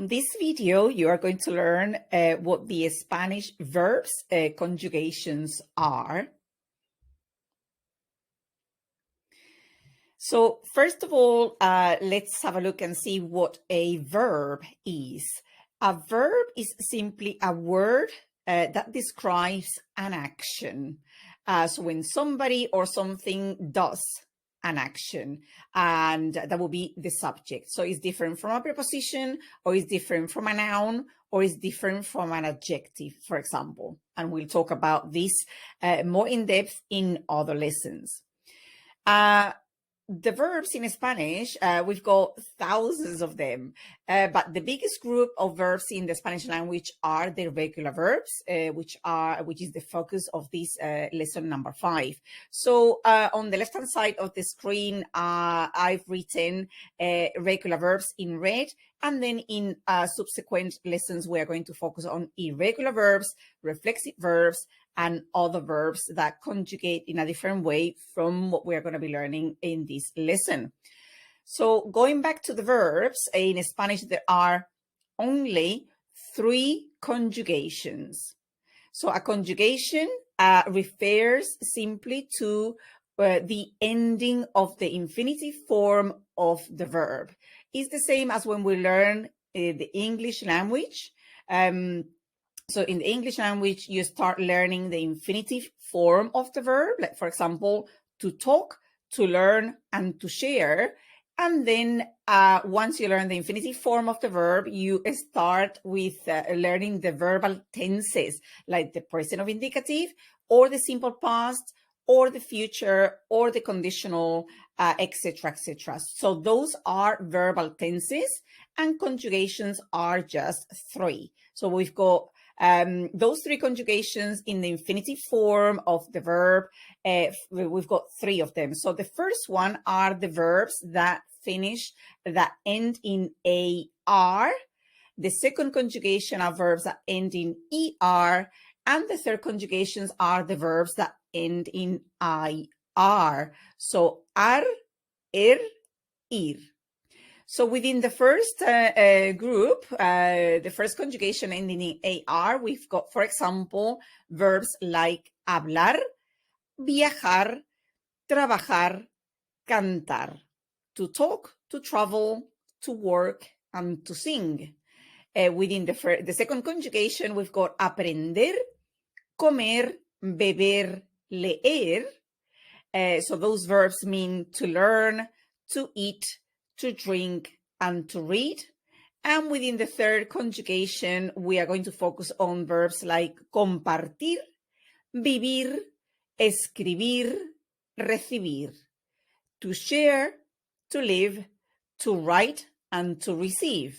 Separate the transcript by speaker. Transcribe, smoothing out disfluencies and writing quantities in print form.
Speaker 1: On this video, you are going to learn what the Spanish verbs conjugations are. So first of all, let's have a look and see what a verb is. A verb is simply a word that describes an action. So when somebody or something does an action, and that will be the subject. So it's different from a preposition, or it's different from a noun, or it's different from an adjective, for example. And we'll talk about this more in depth in other lessons. The verbs in Spanish, we've got thousands of them, but the biggest group of verbs in the Spanish language are the regular verbs, which is the focus of this lesson number 5. So on the left-hand side of the screen, I've written regular verbs in red, and then in subsequent lessons, we are going to focus on irregular verbs, reflexive verbs, and other verbs that conjugate in a different way from what we're going to be learning in this lesson. So going back to the verbs, in Spanish, there are only 3 conjugations. So a conjugation refers simply to the ending of the infinitive form of the verb. It's the same as when we learn the English language. So in the English language, you start learning the infinitive form of the verb, like for example, to talk, to learn, and to share. And then once you learn the infinitive form of the verb, you start with learning the verbal tenses, like the present of indicative, or the simple past, or the future, or the conditional, etc., etc. So those are verbal tenses, and conjugations are just 3. So we've got those 3 conjugations in the infinitive form of the verb. We've got 3 of them. So the first one are the verbs that end in AR. The second conjugation are verbs that end in ER. And the third conjugations are the verbs that end in IR. So ar, ir. So within the first group, the first conjugation ending in AR, we've got, for example, verbs like hablar, viajar, trabajar, cantar. To talk, to travel, to work, and to sing. Within the second conjugation, we've got aprender, comer, beber, leer. So those verbs mean to learn, to eat, to drink, and to read. And within the third conjugation, we are going to focus on verbs like compartir, vivir, escribir, recibir. To share, to live, to write, and to receive.